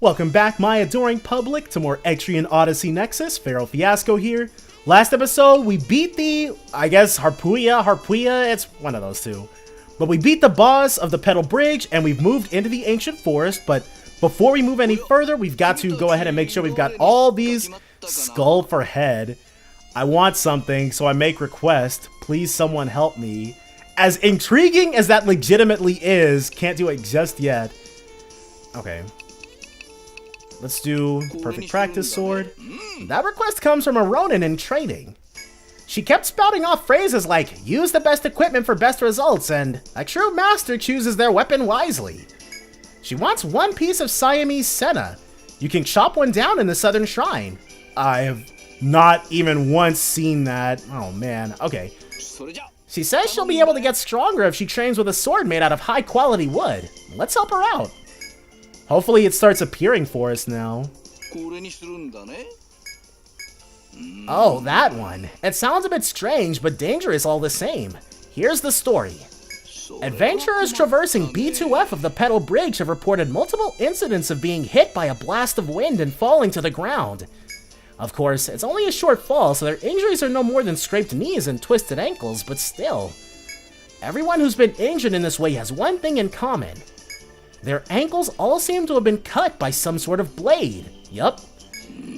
Welcome back, my adoring public, to more Etrian Odyssey Nexus. Pharaoh Fiasco here. Last episode, we beat the, Harpuya, it's one of those two. But we beat the boss of the Petal Bridge, and we've moved into the Ancient Forest, but before we move any further, we've got to go ahead and make sure we've got all these skull for head. I want something, so I make request. Please someone help me. As intriguing as that legitimately is, can't do it just yet. Okay. Let's do Perfect Practice Sword. That request comes from a Ronin in training. She kept spouting off phrases like, use the best equipment for best results, and a true master chooses their weapon wisely. She wants one piece of Siamese Senna. You can chop one down in the Southern Shrine. I have not even once seen that. Oh man, okay. She says she'll be able to get stronger if she trains with a sword made out of high quality wood. Let's help her out. Hopefully it starts appearing for us now. Oh, that one. It sounds a bit strange, but dangerous all the same. Here's the story. Adventurers traversing B2F of the Petal Bridge have reported multiple incidents of being hit by a blast of wind and falling to the ground. Of course, it's only a short fall, so their injuries are no more than scraped knees and twisted ankles, but still. Everyone who's been injured in this way has one thing in common. Their ankles all seem to have been cut by some sort of blade. Yup.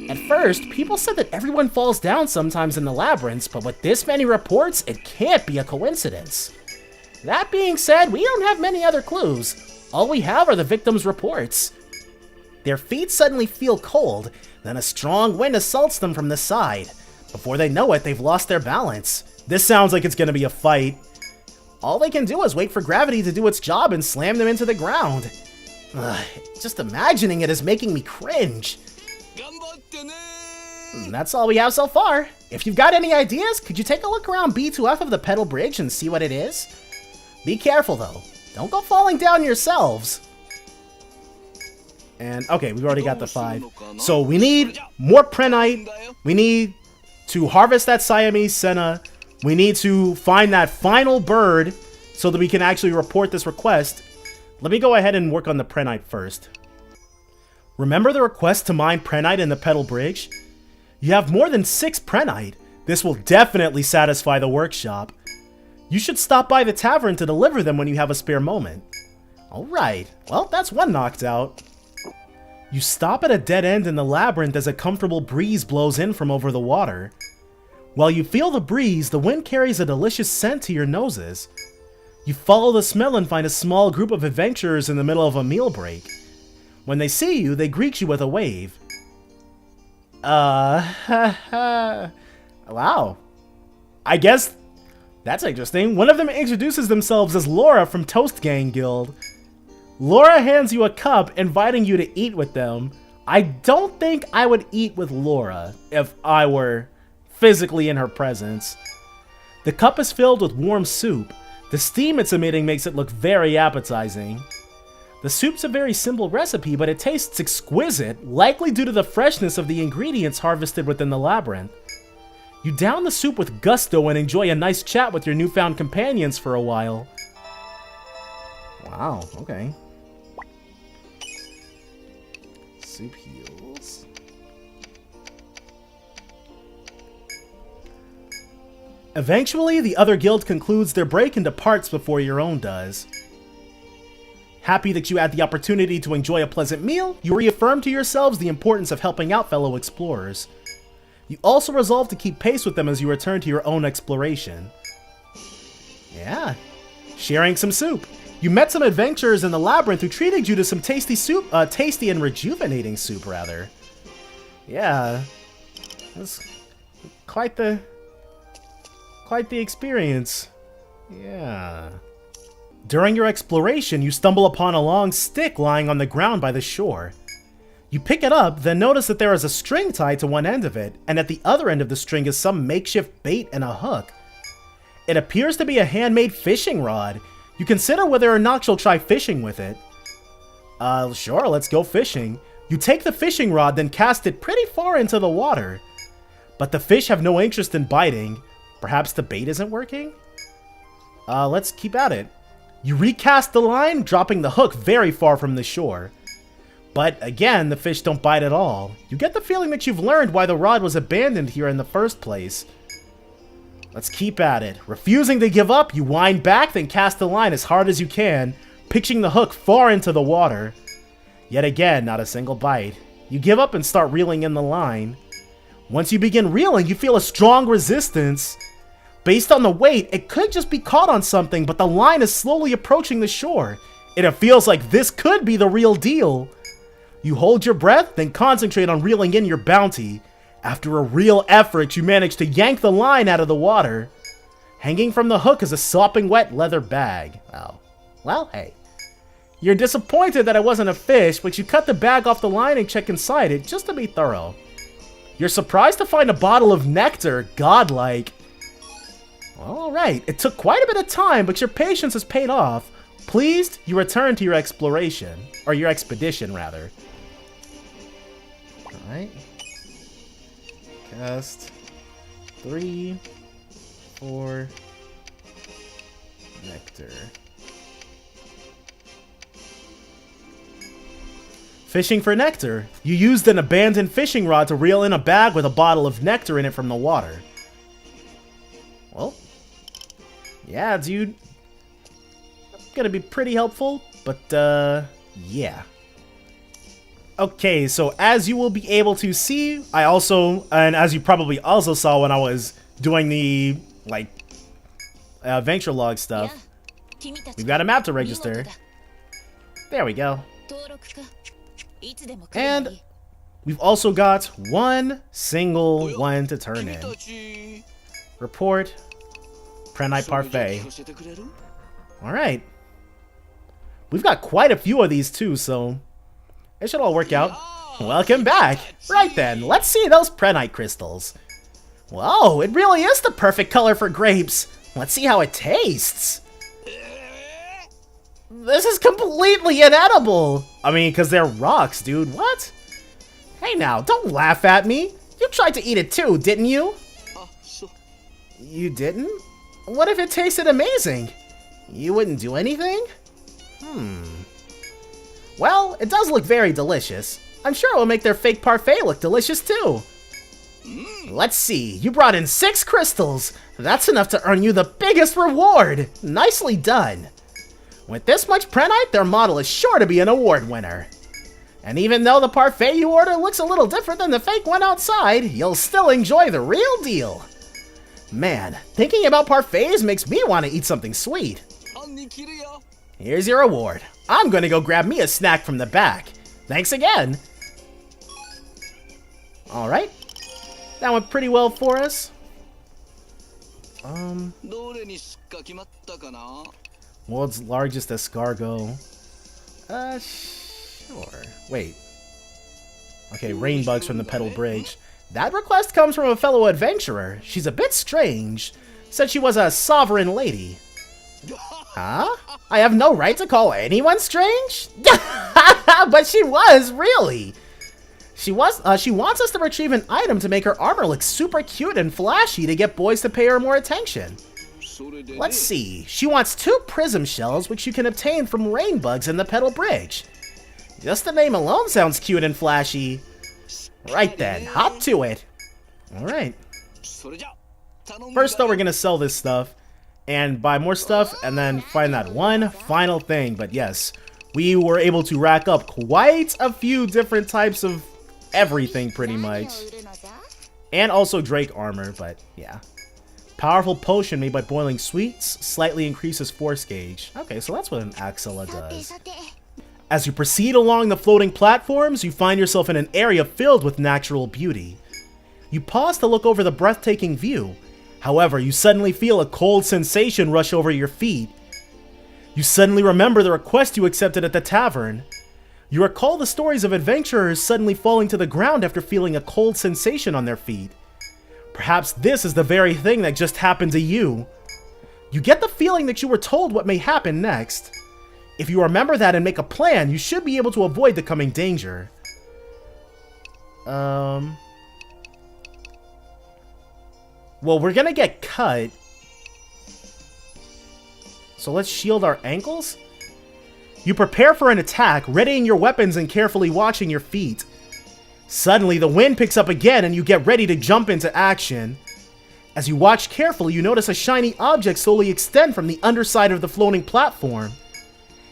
At first, people said that everyone falls down sometimes in the labyrinths, but with this many reports, it can't be a coincidence. That being said, we don't have many other clues. All we have are the victims' reports. Their feet suddenly feel cold, then a strong wind assaults them from the side. Before they know it, they've lost their balance. This sounds like it's gonna be a fight. All they can do is wait for gravity to do its job and slam them into the ground. Ugh, just imagining it is making me cringe. That's all we have so far. If you've got any ideas, could you take a look around B2F of the Petal Bridge and see what it is? Be careful though. Don't go falling down yourselves. And okay, we've already got the 5. So we need more Prenite. We need to harvest that Siamese Senna. We need to find that final bird so that we can actually report this request. Let me go ahead and work on the Prenite first. Remember the request to mine Prenite in the Petal Bridge? You have more than 6 Prenite. This will definitely satisfy the workshop. You should stop by the tavern to deliver them when you have a spare moment. Alright, well that's one knocked out. You stop at a dead end in the labyrinth as a comfortable breeze blows in from over the water. While you feel the breeze, the wind carries a delicious scent to your noses. You follow the smell and find a small group of adventurers in the middle of a meal break. When they see you, they greet you with a wave. Wow. I guess that's interesting. One of them introduces themselves as Laura from Toast Gang Guild. Laura hands you a cup, inviting you to eat with them. I don't think I would eat with Laura if I were physically in her presence. The cup is filled with warm soup. The steam it's emitting makes it look very appetizing. The soup's a very simple recipe, but it tastes exquisite, likely due to the freshness of the ingredients harvested within the labyrinth. You down the soup with gusto and enjoy a nice chat with your newfound companions for a while. Wow, okay. Soup heals. Eventually, the other guild concludes their break and departs before your own does. Happy that you had the opportunity to enjoy a pleasant meal, you reaffirm to yourselves the importance of helping out fellow explorers. You also resolve to keep pace with them as you return to your own exploration. Yeah, sharing some soup. You met some adventurers in the labyrinth who treated you to some tasty soup, tasty and rejuvenating soup, rather. Yeah, that's quite the experience. Yeah. During your exploration, you stumble upon a long stick lying on the ground by the shore. You pick it up, then notice that there is a string tied to one end of it, and at the other end of the string is some makeshift bait and a hook. It appears to be a handmade fishing rod. You consider whether or not you'll try fishing with it. Sure, let's go fishing. You take the fishing rod, then cast it pretty far into the water. But the fish have no interest in biting. Perhaps the bait isn't working? Let's keep at it. You recast the line, dropping the hook very far from the shore. But again, the fish don't bite at all. You get the feeling that you've learned why the rod was abandoned here in the first place. Let's keep at it. Refusing to give up, you wind back, then cast the line as hard as you can, pitching the hook far into the water. Yet again, not a single bite. You give up and start reeling in the line. Once you begin reeling, you feel a strong resistance. Based on the weight, it could just be caught on something, but the line is slowly approaching the shore. It feels like this could be the real deal. You hold your breath, then concentrate on reeling in your bounty. After a real effort, you manage to yank the line out of the water. Hanging from the hook is a sopping wet leather bag. Oh, well, hey. You're disappointed that it wasn't a fish, but you cut the bag off the line and check inside it just to be thorough. You're surprised to find a bottle of nectar, Godlike. Well, alright, it took quite a bit of time, but your patience has paid off. Pleased, you return to your exploration. Or your expedition, rather. Alright. Cast 3, 4, nectar. Fishing for nectar. You used an abandoned fishing rod to reel in a bag with a bottle of nectar in it from the water. Well, yeah, dude. Gonna be pretty helpful, but, yeah. Okay, so as you will be able to see, I also, and as you probably also saw when I was doing the, like, adventure log stuff, we've got a map to register. There we go. And we've also got one single one to turn in. Report, Prenite Parfait. Alright. We've got quite a few of these too, so it should all work out. Welcome back! Right then, let's see those Prenite crystals. Whoa, it really is the perfect color for grapes. Let's see how it tastes. This is completely inedible. I mean, because they're rocks, dude. What? Hey now, don't laugh at me. You tried to eat it too, didn't you? You didn't? What if it tasted amazing? You wouldn't do anything? Well, it does look very delicious. I'm sure it will make their fake parfait look delicious too. Let's see, you brought in 6 crystals. That's enough to earn you the biggest reward. Nicely done. With this much Prenite, their model is sure to be an award winner. And even though the parfait you order looks a little different than the fake one outside, you'll still enjoy the real deal. Man, thinking about parfaits makes me want to eat something sweet. Here's your reward. I'm gonna go grab me a snack from the back. Thanks again. Alright. That went pretty well for us. World's largest escargot. Sure. Wait. Okay, rain bugs from the Petal Bridge. That request comes from a fellow adventurer. She's a bit strange. Said she was a sovereign lady. Huh? I have no right to call anyone strange? But she was, really. She wants us to retrieve an item to make her armor look super cute and flashy to get boys to pay her more attention. Let's see. She wants 2 prism shells, which you can obtain from rain bugs in the Petal Bridge. Just the name alone sounds cute and flashy. Right then, hop to it. Alright. First though, we're gonna sell this stuff and buy more stuff and then find that one final thing. But yes, we were able to rack up quite a few different types of everything pretty much. And also Drake armor, but yeah. Powerful potion made by boiling sweets, slightly increases force gauge. Okay, so that's what an Axilla does. As you proceed along the floating platforms, you find yourself in an area filled with natural beauty. You pause to look over the breathtaking view. However, you suddenly feel a cold sensation rush over your feet. You suddenly remember the request you accepted at the tavern. You recall the stories of adventurers suddenly falling to the ground after feeling a cold sensation on their feet. Perhaps this is the very thing that just happened to you. You get the feeling that you were told what may happen next. If you remember that and make a plan, you should be able to avoid the coming danger. Well, we're gonna get cut. So let's shield our ankles. You prepare for an attack, readying your weapons and carefully watching your feet. Suddenly, the wind picks up again and you get ready to jump into action. As you watch carefully, you notice a shiny object slowly extend from the underside of the floating platform.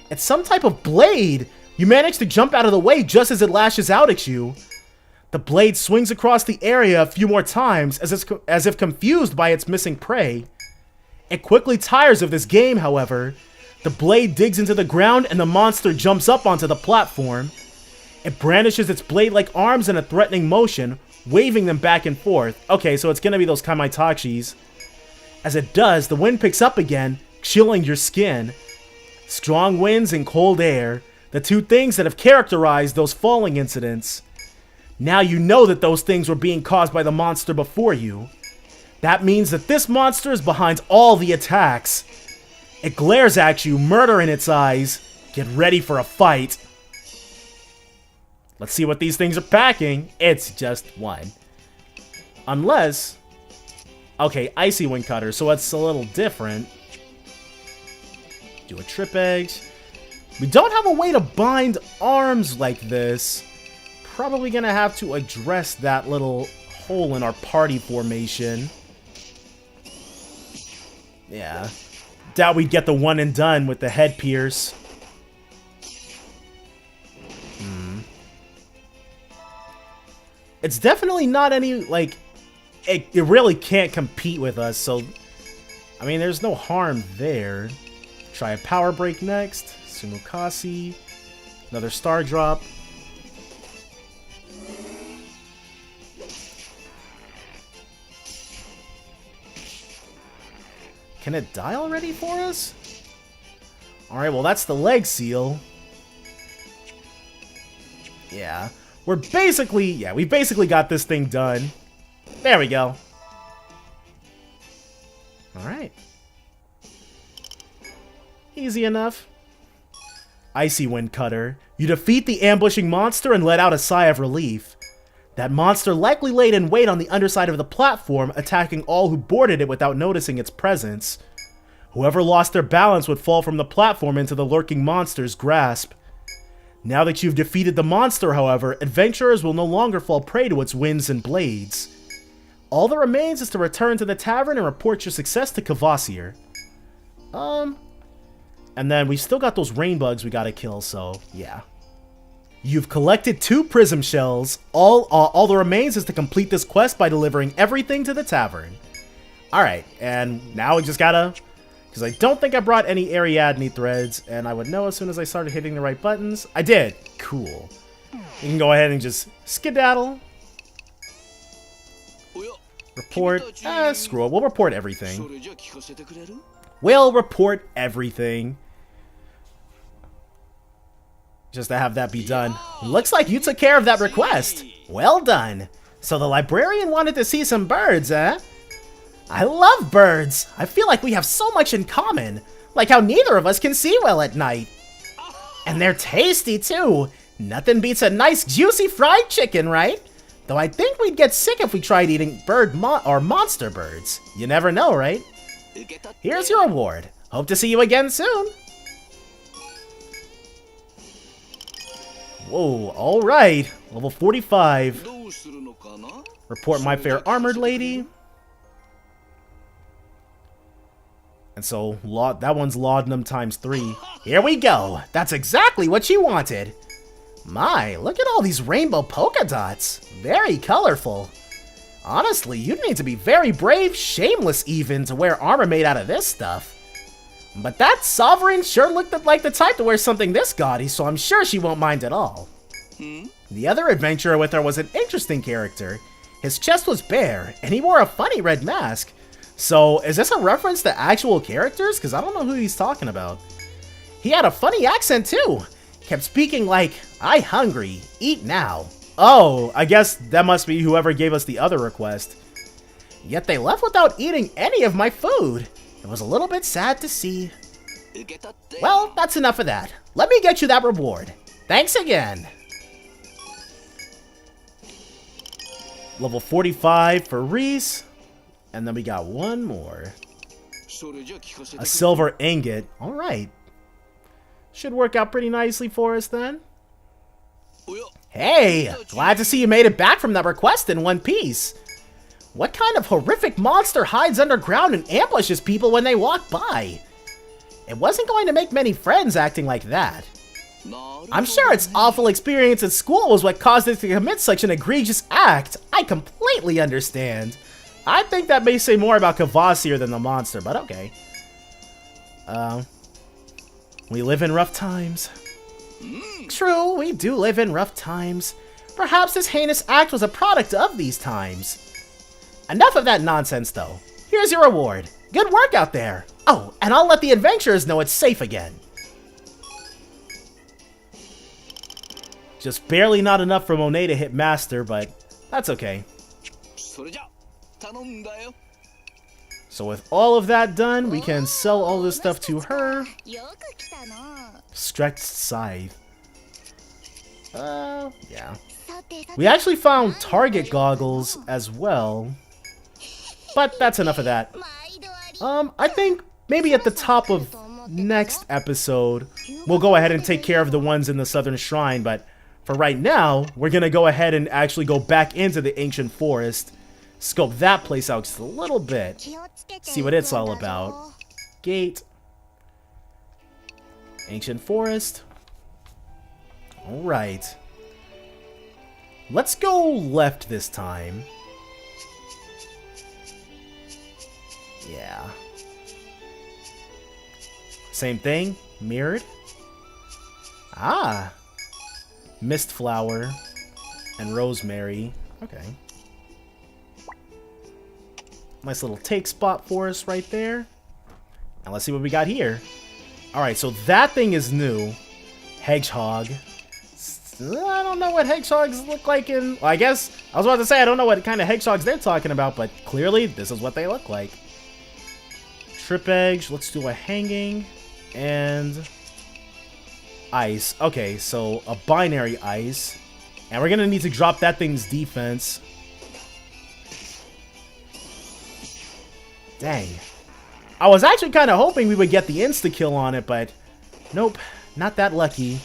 It's some type of blade. You manage to jump out of the way just as it lashes out at you. The blade swings across the area a few more times as if confused by its missing prey. It quickly tires of this game, however. The blade digs into the ground and the monster jumps up onto the platform. It brandishes its blade-like arms in a threatening motion, waving them back and forth. Okay, so it's gonna be those Kamaitachis. As it does, the wind picks up again, chilling your skin. Strong winds and cold air, the two things that have characterized those falling incidents. Now you know that those things were being caused by the monster before you. That means that this monster is behind all the attacks. It glares at you, murder in its eyes. Get ready for a fight. Let's see what these things are packing. It's just one. Unless... Okay, Icy Wind Cutter, so it's a little different. Do a Trip Eggs. We don't have a way to bind arms like this. Probably gonna have to address that little hole in our party formation. Yeah. Doubt we'd get the one and done with the head pierce. It's definitely not any, like, it really can't compete with us, so, I mean, there's no harm there. Try a Power Break next. Sumukasi. Another Star Drop. Can it die already for us? Alright, well, that's the leg seal. Yeah. We're basically, yeah, we basically got this thing done. There we go. Alright. Easy enough. Icy Wind Cutter. You defeat the ambushing monster and let out a sigh of relief. That monster likely laid in wait on the underside of the platform, attacking all who boarded it without noticing its presence. Whoever lost their balance would fall from the platform into the lurking monster's grasp. Now that you've defeated the monster, however, adventurers will no longer fall prey to its winds and blades. All that remains is to return to the tavern and report your success to Kvasir. And then we've still got those rain bugs we gotta kill, so yeah. You've collected 2 prism shells. All that remains is to complete this quest by delivering everything to the tavern. Alright, and now we just gotta... Because I don't think I brought any Ariadne threads, and I would know as soon as I started hitting the right buttons. I did! Cool. You can go ahead and just skedaddle. Report. Screw it. We'll report everything. We'll report everything. Just to have that be done. Looks like you took care of that request. Well done. So the librarian wanted to see some birds, eh? I love birds. I feel like we have so much in common. Like how neither of us can see well at night. And they're tasty too. Nothing beats a nice juicy fried chicken, right? Though I think we'd get sick if we tried eating or monster birds. You never know, right? Here's your reward. Hope to see you again soon. Whoa, alright. Level 45. Report my fair armored lady. And so, that one's laudanum times 3. Here we go. That's exactly what you wanted. My, look at all these rainbow polka dots. Very colorful. Honestly, you'd need to be very brave, shameless even, to wear armor made out of this stuff. But that sovereign sure looked like the type to wear something this gaudy, so I'm sure she won't mind at all. The other adventurer with her was an interesting character. His chest was bare, and he wore a funny red mask. So, is this a reference to actual characters? Because I don't know who he's talking about. He had a funny accent too. Kept speaking like, "I hungry, eat now." Oh, I guess that must be whoever gave us the other request. Yet they left without eating any of my food. It was a little bit sad to see. Well, that's enough of that. Let me get you that reward. Thanks again. Level 45 for Reese. And then we got one more. A silver ingot. Alright. Should work out pretty nicely for us then. Hey, glad to see you made it back from that request in one piece. What kind of horrific monster hides underground and ambushes people when they walk by? It wasn't going to make many friends acting like that. I'm sure its awful experience at school was what caused it to commit such an egregious act. I completely understand. I think that may say more about Kvasir than the monster, but okay. We live in rough times. True, we do live in rough times. Perhaps this heinous act was a product of these times. Enough of that nonsense, though. Here's your reward. Good work out there. Oh, and I'll let the adventurers know it's safe again. Just barely not enough for Monet to hit Master, but that's okay. So with all of that done, we can sell all this stuff to her. Stretched Scythe. Yeah. We actually found target goggles as well. But that's enough of that. I think maybe at the top of next episode, we'll go ahead and take care of the ones in the Southern Shrine, but for right now, we're gonna go ahead and actually go back into the Ancient Forest, scope that place out just a little bit, see what it's all about. Gate. Ancient Forest. Alright. Let's go left this time. Yeah. Same thing. Mirrored. Ah. Mistflower. And Rosemary. Okay. Nice little take spot for us right there. And let's see what we got here. Alright, so that thing is new. Hedgehog. I don't know what hedgehogs look like in... Well, I guess... I was about to say I don't know what kind of hedgehogs they're talking about, but clearly this is what they look like. Trip Edge. Let's do a hanging. And... ice. Okay, so a binary ice. And we're going to need to drop that thing's defense. Dang. I was actually kind of hoping we would get the insta-kill on it, but... nope. Not that lucky.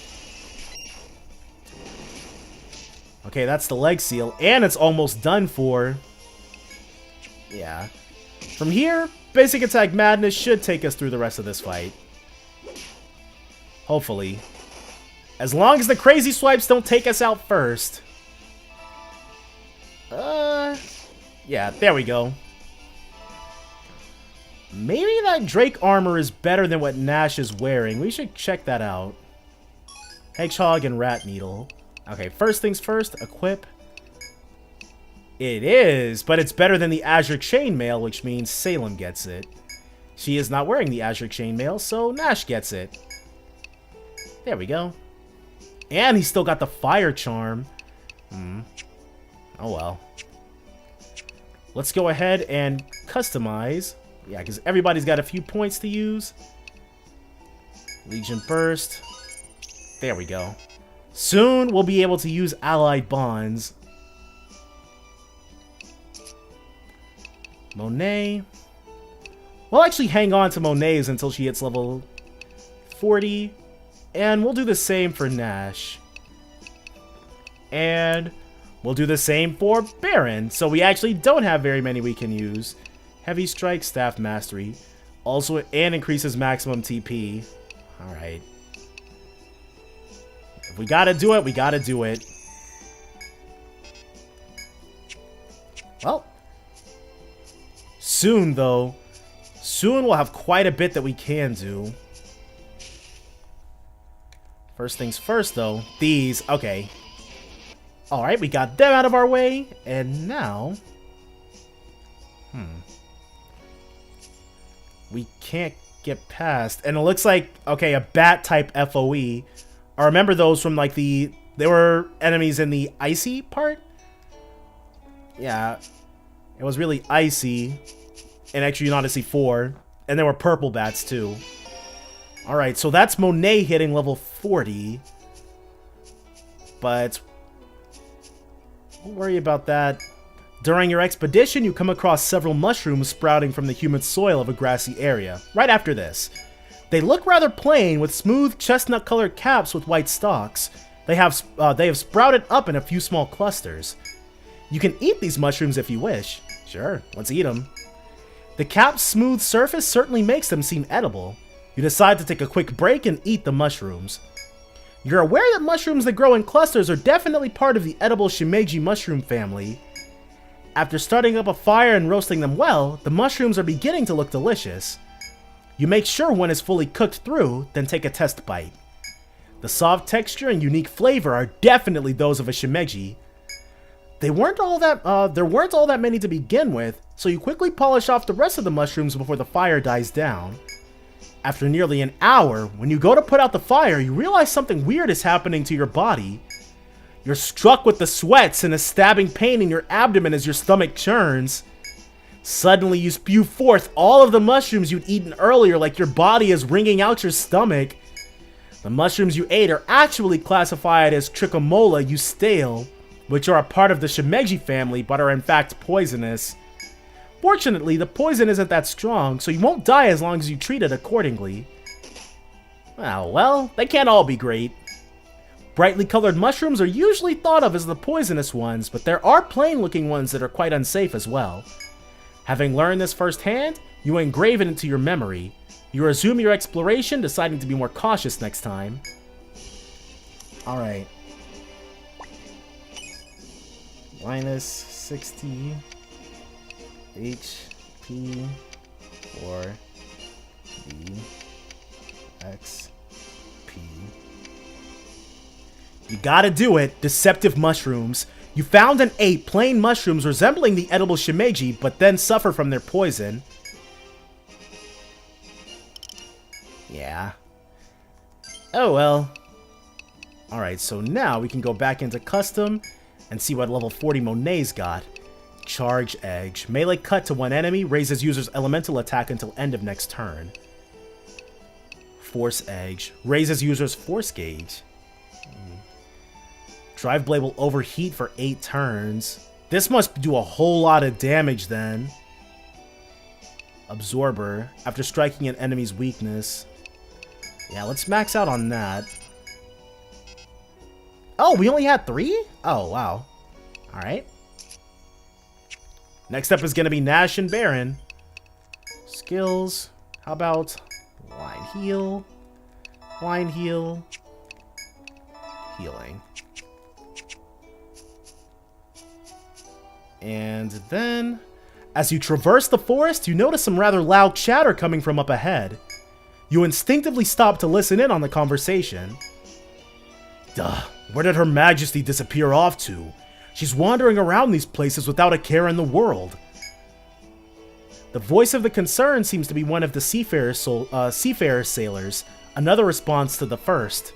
Okay, that's the leg seal, and it's almost done for. Yeah. From here, Basic Attack Madness should take us through the rest of this fight. Hopefully. As long as the crazy swipes don't take us out first. Yeah, there we go. Maybe that Drake armor is better than what Nash is wearing. We should check that out. Hedgehog and Rat Needle. Okay, first things first, equip. It is, but it's better than the Azure Chainmail, which means Salem gets it. She is not wearing the Azure Chainmail, so Nash gets it. There we go. And he's still got the Fire Charm. Oh well. Let's go ahead and customize. Yeah, because everybody's got a few points to use. Legion Burst. There we go. Soon, we'll be able to use Allied Bonds. Monet. We'll actually hang on to Monet's until she hits level 40. And we'll do the same for Nash. And we'll do the same for Baron. So we actually don't have very many we can use. Heavy Strike, Staff Mastery. Also, and increases maximum TP. Alright. If we gotta do it, we gotta do it. Well. Soon, though. Soon we'll have quite a bit that we can do. First things first, though. These. Okay. Alright, we got them out of our way. And now... we can't get past. And it looks like, okay, a bat-type FOE. I remember those from, like, the... They were enemies in the icy part? Yeah. It was really icy in Etrian Odyssey 4. And there were purple bats, too. Alright, so that's Monet hitting level 40. But... don't worry about that. During your expedition, you come across several mushrooms sprouting from the humid soil of a grassy area. Right after this. They look rather plain, with smooth chestnut-colored caps with white stalks. They have sprouted up in a few small clusters. You can eat these mushrooms if you wish. Sure, let's eat them. The cap's smooth surface certainly makes them seem edible. You decide to take a quick break and eat the mushrooms. You're aware that mushrooms that grow in clusters are definitely part of the edible shimeji mushroom family. After starting up a fire and roasting them well, the mushrooms are beginning to look delicious. You make sure one is fully cooked through, then take a test bite. The soft texture and unique flavor are definitely those of a shimeji. There weren't all that many to begin with, so you quickly polish off the rest of the mushrooms before the fire dies down. After nearly an hour, when you go to put out the fire, you realize something weird is happening to your body. You're struck with the sweats and a stabbing pain in your abdomen as your stomach churns. Suddenly, you spew forth all of the mushrooms you'd eaten earlier, like your body is wringing out your stomach. The mushrooms you ate are actually classified as Trichomola eustale, which are a part of the shimeji family but are in fact poisonous. Fortunately, the poison isn't that strong, so you won't die as long as you treat it accordingly. Oh, well, they can't all be great. Brightly colored mushrooms are usually thought of as the poisonous ones, but there are plain-looking ones that are quite unsafe as well. Having learned this firsthand, you engrave it into your memory. You resume your exploration, deciding to be more cautious next time. Alright. Minus 60 HP for the XP. You gotta do it. Deceptive mushrooms. You found and ate plain mushrooms resembling the edible shimeji, but then suffer from their poison. Yeah. Oh well. Alright, so now we can go back into custom and see what level 40 Monet's got. Charge Edge. Melee cut to one enemy. Raises user's elemental attack until end of next turn. Force Edge. Raises user's force gauge. Drive Blade will overheat for 8 turns. This must do a whole lot of damage then. Absorber. After striking an enemy's weakness. Yeah, let's max out on that. Oh, we only had 3? Oh, wow. Alright. Next up is going to be Nash and Baron. Skills. How about line heal, healing. And then, as you traverse the forest, you notice some rather loud chatter coming from up ahead. You instinctively stop to listen in on the conversation. Duh, where did Her Majesty disappear off to? She's wandering around these places without a care in the world. The voice of the concern seems to be one of the Seafarers sailors, another response to the first.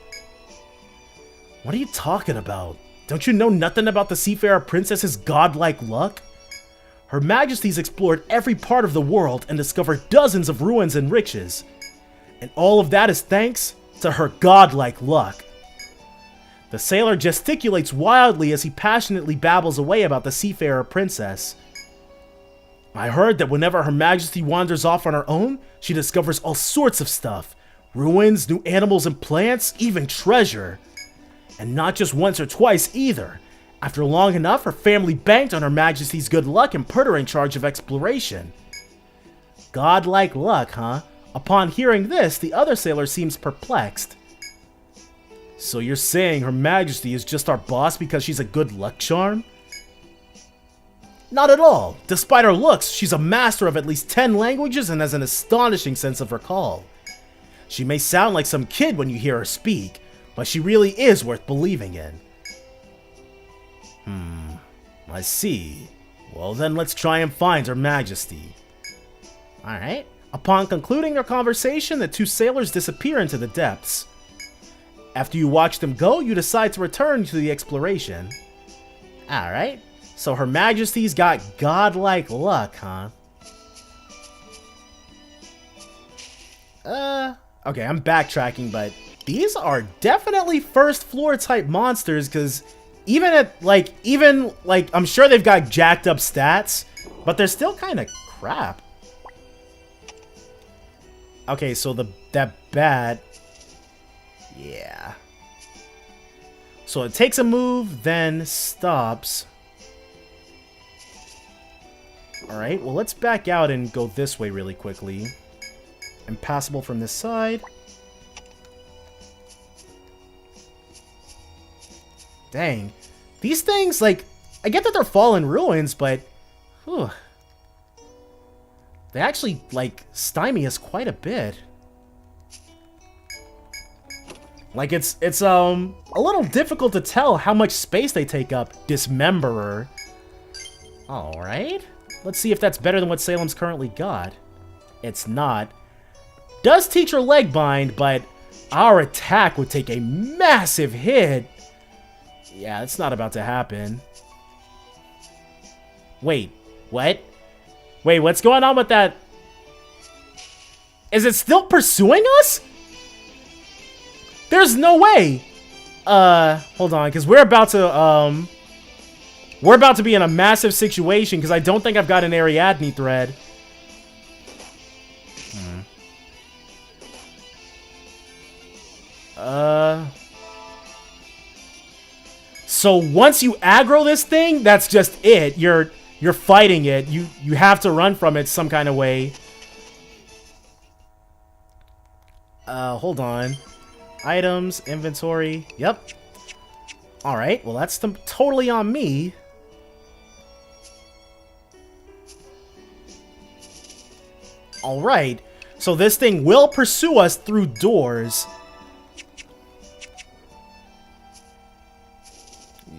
What are you talking about? Don't you know nothing about the Seafarer Princess's godlike luck? Her Majesty's explored every part of the world and discovered dozens of ruins and riches. And all of that is thanks to her godlike luck. The sailor gesticulates wildly as he passionately babbles away about the Seafarer Princess. I heard that whenever Her Majesty wanders off on her own, she discovers all sorts of stuff. Ruins, new animals and plants, even treasure. And not just once or twice either. After long enough, her family banked on Her Majesty's good luck and put her in charge of exploration. Godlike luck, huh? Upon hearing this, the other sailor seems perplexed. So you're saying Her Majesty is just our boss because she's a good luck charm? Not at all. Despite her looks, she's a master of at least 10 languages and has an astonishing sense of recall. She may sound like some kid when you hear her speak, but she really is worth believing in. I see. Well then, let's try and find Her Majesty. Alright. Upon concluding their conversation, the two sailors disappear into the depths. After you watch them go, you decide to return to the exploration. Alright. So Her Majesty's got godlike luck, huh? Okay, I'm backtracking, but these are definitely first floor type monsters, because even I'm sure they've got jacked up stats, but they're still kind of crap. Okay, so that bat... Yeah. So it takes a move, then stops. Alright, well let's back out and go this way really quickly. Impassable from this side. Dang. These things, like, I get that they're fallen ruins, but... Whew, they actually, like, stymie us quite a bit. Like, it's a little difficult to tell how much space they take up. Dismemberer. Alright. Let's see if that's better than what Salem's currently got. It's not. Does teach her leg bind, but our attack would take a massive hit. Yeah, that's not about to happen. Wait, what? Wait, what's going on with that? Is it still pursuing us? There's no way. Hold on, because we're about to be in a massive situation because I don't think I've got an Ariadne thread. So once you aggro this thing, that's just it. You're fighting it. You have to run from it some kind of way. Hold on. Items, inventory. Yep. Alright, well that's totally on me. Alright, so this thing will pursue us through doors.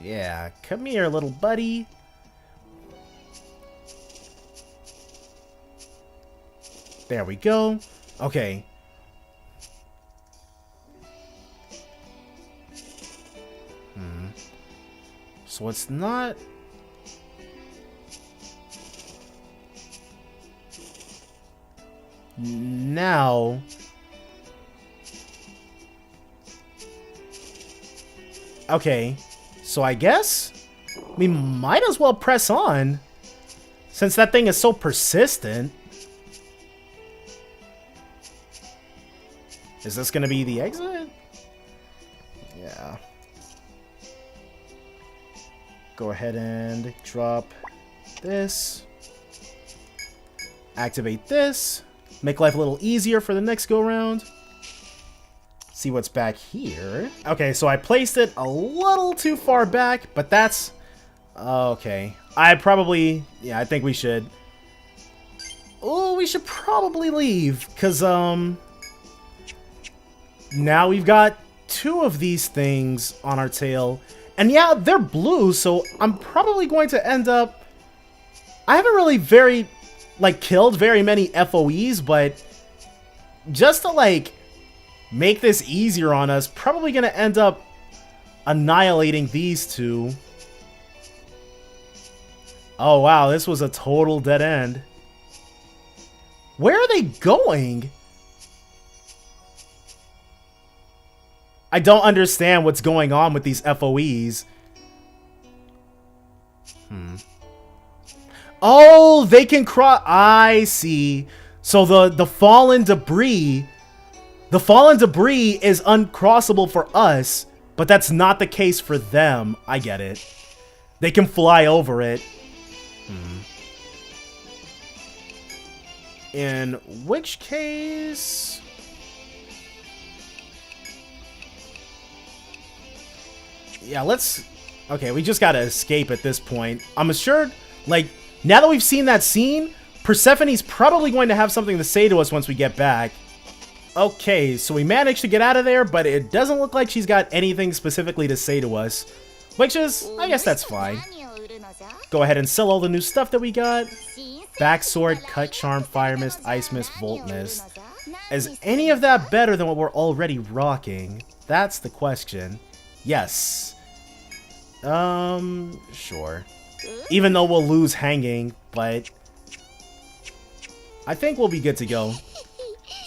Yeah, come here, little buddy. There we go. Okay. So it's not... Now... Okay. So I guess we might as well press on, since that thing is so persistent. Is this going to be the exit? Yeah. Go ahead and drop this. Activate this. Make life a little easier for the next go-round. See what's back here. Okay, so I placed it a little too far back, but that's... Okay. I think we should... Oh, we should probably leave, because, now we've got two of these things on our tail. And yeah, they're blue, so I'm probably going to end up... I haven't really killed very many FOEs, but just to, make this easier on us, probably going to end up annihilating these two. Oh, wow, this was a total dead end. Where are they going? I don't understand what's going on with these FOEs. Oh, they can cross... I see. So the fallen debris... The fallen debris is uncrossable for us, but that's not the case for them. I get it. They can fly over it. In which case... Yeah, let's... Okay, we just gotta escape at this point. I'm assured, now that we've seen that scene, Persephone's probably going to have something to say to us once we get back. Okay, so we managed to get out of there, but it doesn't look like she's got anything specifically to say to us. Which is, I guess that's fine. Go ahead and sell all the new stuff that we got. Back Sword, Cut Charm, Fire Mist, Ice Mist, Volt Mist. Is any of that better than what we're already rocking? That's the question. Yes. Sure. Even though we'll lose hanging, but... I think we'll be good to go.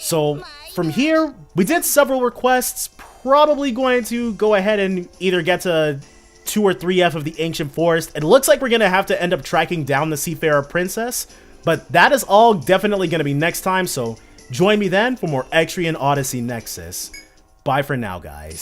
So, from here, we did several requests. Probably going to go ahead and either get to 2 or 3F of the Ancient Forest. It looks like we're going to have to end up tracking down the Seafarer Princess. But that is all definitely going to be next time, so Join me then for more Etrian Odyssey Nexus. Bye for now, guys.